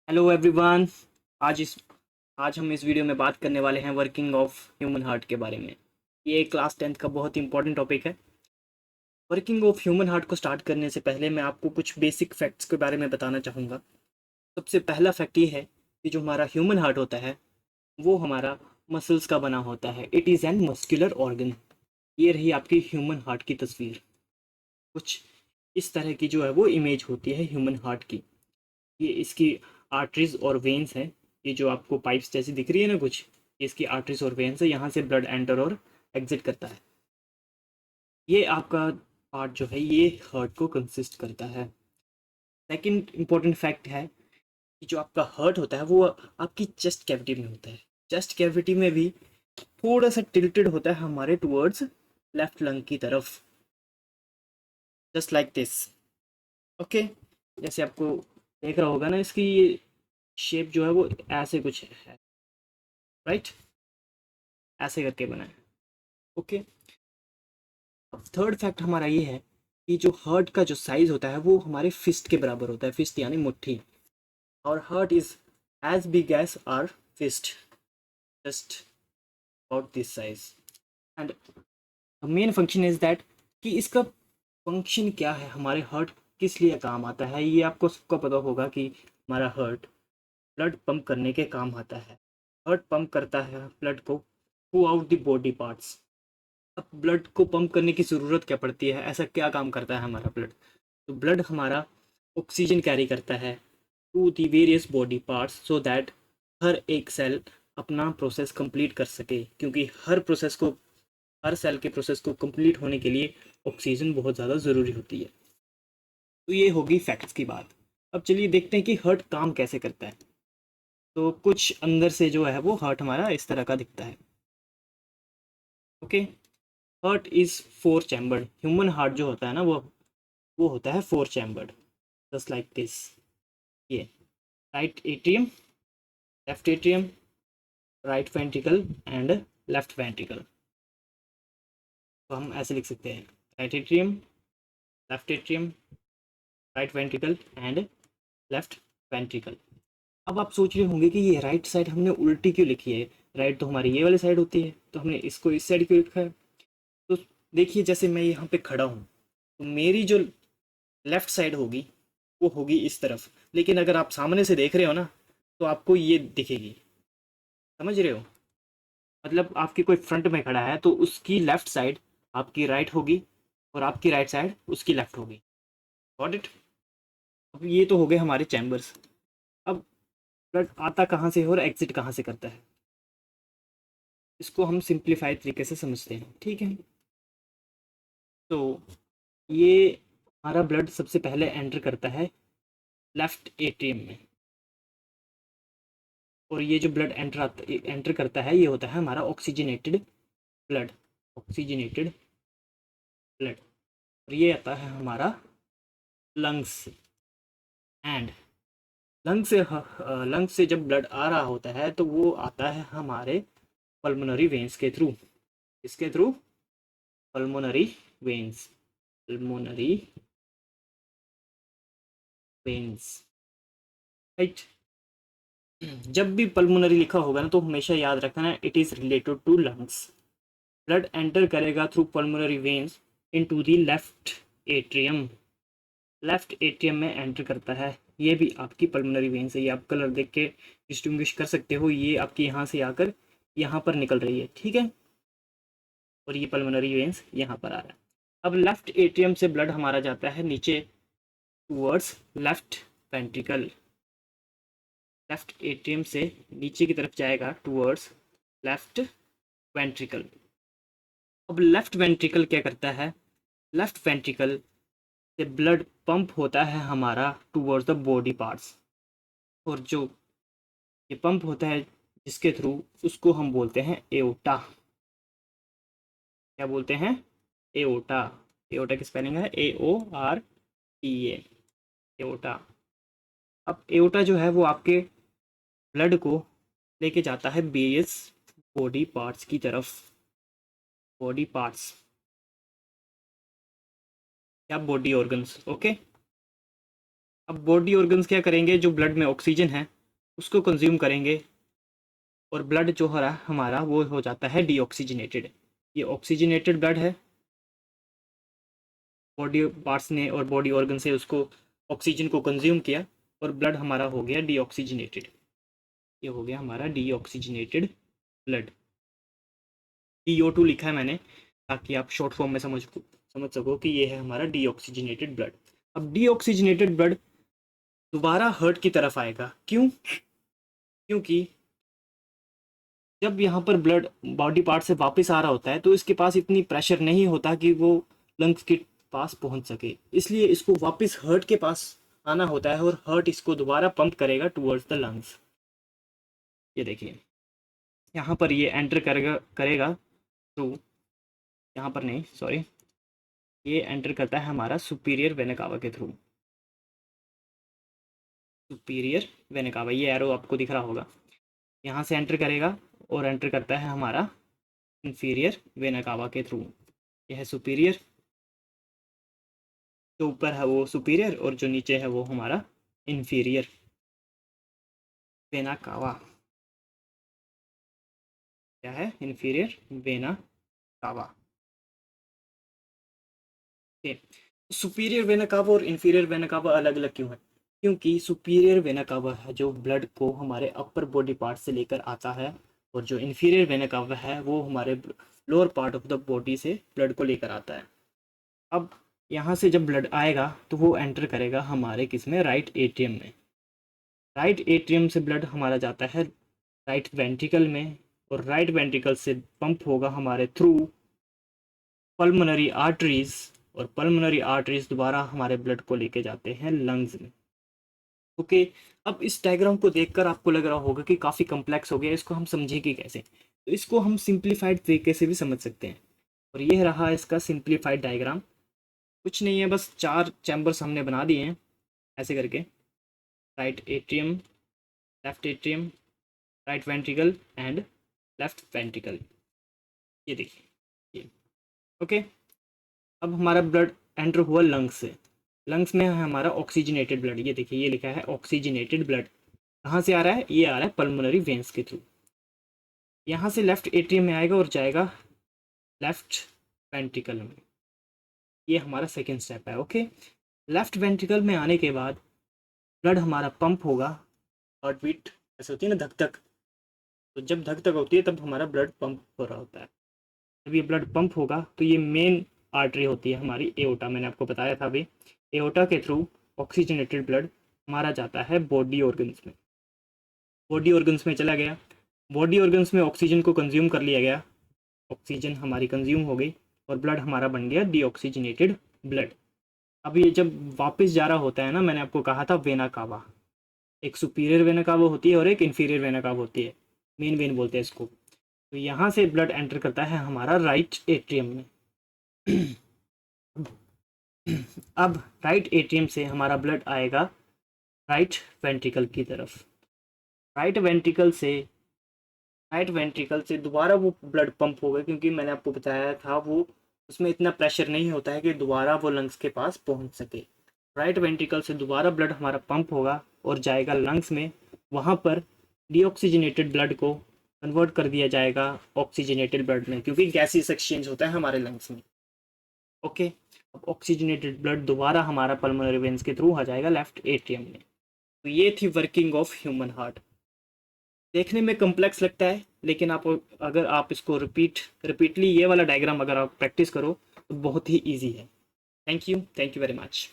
Hello everyone. आज इस आज हम इस वीडियो में बात करने वाले हैं वर्किंग ऑफ ह्यूमन हार्ट के बारे में। ये क्लास 10th का बहुत ही इंपॉर्टेंट टॉपिक है। वर्किंग ऑफ ह्यूमन हार्ट को स्टार्ट करने से पहले मैं आपको कुछ बेसिक फैक्ट्स के बारे में बताना चाहूँगा। सबसे पहला फैक्ट ये है कि जो हमारा ह्यूमन हार्ट होता है वो हमारा मसल्स का बना होता है। It is an muscular organ. ये रही आपकी ह्यूमन हार्ट की तस्वीर। कुछ इस तरह की जो है वो इमेज होती है ह्यूमन हार्ट की। ये इसकी आर्टरीज और वेन्स हैं। ये जो आपको पाइप्स जैसी दिख रही है ना कुछ, ये इसकी आर्टरीज और वेन्स है। यहाँ से ब्लड एंटर और एग्जिट करता है। ये आपका पार्ट जो है ये हार्ट को कंसिस्ट करता है। सेकंड इम्पोर्टेंट फैक्ट है कि जो आपका हार्ट होता है वो आपकी चेस्ट कैविटी में होता है। चेस्ट कैविटी में भी थोड़ा सा टिल्टेड होता है हमारे टुवर्ड्स लेफ्ट लंग की तरफ, जस्ट लाइक दिस। ओके, जैसे आपको देख रहा होगा ना, इसकी ये शेप जो है वो ऐसे कुछ है, राइट? ऐसे करके बना है। ओके। अब थर्ड फैक्ट हमारा ये है कि जो हार्ट का जो साइज होता है वो हमारे फिस्ट के बराबर होता है। फिस्ट यानी मुट्ठी। और heart is as big as our fist, just about this size. And main function is that कि इसका फंक्शन क्या है, हमारे हार्ट किस लिए काम आता है, ये आपको सबको पता होगा कि हमारा हार्ट ब्लड पंप करने के काम आता है। हार्ट पंप करता है ब्लड को through out the body parts. अब ब्लड को पंप करने की ज़रूरत क्या पड़ती है, ऐसा क्या काम करता है हमारा ब्लड? तो ब्लड हमारा ऑक्सीजन कैरी करता है to the various body parts so that हर एक सेल अपना प्रोसेस कंप्लीट कर सके, क्योंकि हर सेल के प्रोसेस को कंप्लीट होने के लिए ऑक्सीजन बहुत ज़्यादा ज़रूरी होती है। तो ये होगी फैक्ट्स की बात। अब चलिए देखते हैं कि हार्ट काम कैसे करता है। तो कुछ अंदर से जो है वो हार्ट हमारा इस तरह का दिखता है। Okay. Heart is four chambered. Human heart जो होता है ना वो होता है four chambered, just like this. ये right atrium, left atrium, right ventricle and left ventricle. तो हम ऐसे लिख सकते हैं, right atrium, left atrium, right ventricle and left ventricle. अब आप सोच रहे होंगे कि ये राइट साइड हमने उल्टी क्यों लिखी है? राइट तो हमारी ये वाली साइड होती है, तो हमने इसको इस साइड क्यों लिखा है? तो देखिए, जैसे मैं यहाँ पे खड़ा हूँ तो मेरी जो लेफ्ट साइड होगी वो होगी इस तरफ, लेकिन अगर आप सामने से देख रहे हो ना तो आपको ये दिखेगी। समझ रहे हो? मतलब आपके कोई फ्रंट में खड़ा है तो उसकी लेफ्ट साइड आपकी राइट होगी और आपकी राइट साइड उसकी लेफ्ट होगी। Got it? अब ये तो हो गए हमारे चैम्बर्स। अब ब्लड आता कहाँ से है और एग्जिट कहाँ से करता है, इसको हम सिंप्लीफाइड तरीके से समझते हैं, ठीक है? तो ये हमारा ब्लड सबसे पहले एंटर करता है लेफ्ट एट्रियम में। और ये जो ब्लड एंटर करता है ये होता है हमारा ऑक्सीजनेटेड ब्लड। Oxygenated blood. और ये आता है हमारा लंग्स। एंड लंग्स से जब ब्लड आ रहा होता है तो वो आता है हमारे पल्मोनरी वेन्स के थ्रू। इसके through pulmonary veins. Pulmonary veins, right? जब भी पल्मोनरी लिखा होगा ना तो हमेशा याद रखना it is related to lungs. Blood enter करेगा through pulmonary veins into the left atrium. Left atrium में एंटर करता है। ये भी आपकी पल्मोनरी वेन्स है। ये आप कलर देख के डिस्टिंग्विश कर सकते हो, ये आपकी यहाँ से आकर यहाँ पर निकल रही है, ठीक है? और ये पल्मोनरी वेन्स यहाँ पर आ रहा है। अब लेफ्ट एट्रियम से ब्लड हमारा जाता है नीचे towards left ventricle. Left atrium से नीचे की तरफ जाएगा टूवर्ड्स लेफ्ट वेंट्रिकल। अब लेफ्ट वेंट्रिकल क्या करता है? लेफ्ट वेंट्रिकल से ब्लड पंप होता है हमारा टूवर्ड्स द बॉडी पार्ट्स। और जो ये पंप होता है जिसके थ्रू, उसको हम बोलते हैं एओटा। क्या बोलते हैं? एओटा। एओटा की स्पेलिंग है AORTA। एओटा। अब एओटा जो है वो आपके ब्लड को लेके जाता है बेस बॉडी पार्ट्स की तरफ। बॉडी पार्ट्स या बॉडी ऑर्गन्स, ओके? अब बॉडी ऑर्गन्स क्या करेंगे, जो ब्लड में ऑक्सीजन है उसको कंज्यूम करेंगे और ब्लड जो हो रहा है हमारा वो हो जाता है डीऑक्सीजनेटेड। ये ऑक्सीजनेटेड ब्लड है, बॉडी पार्ट्स ने और बॉडी ऑर्गन से उसको ऑक्सीजन को कंज्यूम किया और ब्लड हमारा हो गया डीऑक्सीजनेटेड। ये हो गया हमारा डीऑक्सीजनेटेड ब्लड। DO2 लिखा है मैंने ताकि आप शॉर्ट फॉर्म में समझ सको कि ये है हमारा डीऑक्सीजनेटेड ब्लड। अब डीऑक्सीजनेटेड ब्लड दोबारा हार्ट की तरफ आएगा, क्यों? क्योंकि जब यहाँ पर ब्लड बॉडी पार्ट से वापस आ रहा होता है तो इसके पास इतनी प्रेशर नहीं होता कि वो लंग्स के पास पहुँच सके, इसलिए इसको वापस हार्ट के पास आना होता है और हार्ट इसको दोबारा पंप करेगा टूवर्ड्स द लंग्स। ये देखिए यहाँ पर ये एंटर करेगा थ्रू, यहाँ पर नहीं सॉरी, ये एंटर करता है हमारा सुपीरियर वेना कावा के थ्रू। सुपीरियर वेना कावा, ये एरो आपको दिख रहा होगा, यहाँ से एंटर करेगा और एंटर करता है हमारा इंफीरियर वेना कावा के थ्रू। यह है सुपीरियर, जो ऊपर है वो सुपीरियर और जो नीचे है वो हमारा इंफीरियर वेना कावा। क्या है? Inferior vena cava. Superior vena cava और इंफीरियर वेना कावा अलग अलग क्यों है? क्योंकि सुपीरियर वेना कावा है जो ब्लड को हमारे अपर बॉडी पार्ट से लेकर आता है और जो इंफीरियर वेना कावा है वो हमारे lower part of the body से ब्लड को लेकर आता है। अब यहाँ से जब ब्लड आएगा तो वो एंटर करेगा हमारे किसमें, राइट एट्रियम में। राइट एट्रियम से ब्लड हमारा जाता है राइट वेंट्रिकल में और राइट वेंट्रिकल से पंप होगा हमारे थ्रू पल्मोनरी आर्टरीज और पल्मोनरी आर्टरीज दोबारा हमारे ब्लड को लेके जाते हैं लंग्स में। ओके, अब इस डायग्राम को देखकर आपको लग रहा होगा कि काफ़ी कॉम्प्लेक्स हो गया, इसको हम समझेंगे कैसे? तो इसको हम सिंप्लीफाइड तरीके से भी समझ सकते हैं और यह रहा इसका सिंप्लीफाइड डायग्राम। कुछ नहीं है, बस 4 चैम्बर्स हमने बना दिए हैं ऐसे करके, right atrium, left atrium, right ventricle and left ventricle. ये देखिए ये। ओके, अब हमारा ब्लड एंटर हुआ लंग्स से, लंग्स में है हमारा ऑक्सीजनेटेड ब्लड। ये देखिए ये लिखा है ऑक्सीजनेटेड ब्लड। कहाँ से आ रहा है? ये आ रहा है पल्मोनरी वेंस के थ्रू। यहाँ से लेफ्ट एट्रियम में आएगा और जाएगा लेफ्ट वेंट्रिकल में। ये हमारा सेकेंड स्टेप है। ओके, लेफ्ट वेंट्रिकल में आने के बाद ब्लड हमारा पंप होगा, हार्ट बीट ऐसे होती है ना, धक धक, तो जब धक धक होती है तब हमारा ब्लड पंप हो रहा होता है। जब ये ब्लड पंप होगा तो ये मेन आर्टरी होती है हमारी एओर्टा, मैंने आपको बताया था अभी। एओर्टा के थ्रू ऑक्सीजनेटेड ब्लड हमारा जाता है बॉडी ऑर्गन्स में। बॉडी ऑर्गन्स में चला गया, बॉडी ऑर्गन्स में ऑक्सीजन को कंज्यूम कर लिया गया, ऑक्सीजन हमारी कंज्यूम हो गई और ब्लड हमारा बन गया डीऑक्सीजनेटेड ब्लड। अब ये जब वापस जा रहा होता है ना, मैंने आपको कहा था वेना कावा, एक सुपीरियर वेना कावा होती है और एक इन्फीरियर वेना कावा होती है, मेन वेन बोलते हैं इसको। तो यहाँ से ब्लड एंटर करता है हमारा राइट एट्रियम में। अब राइट एट्रियम से हमारा ब्लड आएगा राइट वेंट्रिकल की तरफ। राइट वेंट्रिकल से दोबारा वो ब्लड पंप होगा, क्योंकि मैंने आपको बताया था वो उसमें इतना प्रेशर नहीं होता है कि दोबारा वो लंग्स के पास पहुंच सके। राइट वेंट्रिकल से दोबारा ब्लड हमारा पंप होगा और जाएगा लंग्स में। वहाँ पर डीऑक्सीजनेटेड ब्लड को कन्वर्ट कर दिया जाएगा ऑक्सीजनेटेड ब्लड में, क्योंकि गैसियस एक्सचेंज होता है हमारे लंग्स में। ओके, अब ऑक्सीजनेटेड ब्लड दोबारा हमारा पल्मोनरी वेन्स के थ्रू आ जाएगा लेफ्ट एट्रियम में। तो ये थी वर्किंग ऑफ ह्यूमन हार्ट। देखने में कॉम्प्लेक्स लगता है, लेकिन अगर आप इसको रिपीटली ये वाला डायग्राम अगर आप प्रैक्टिस करो तो बहुत ही ईजी है। Thank you very much.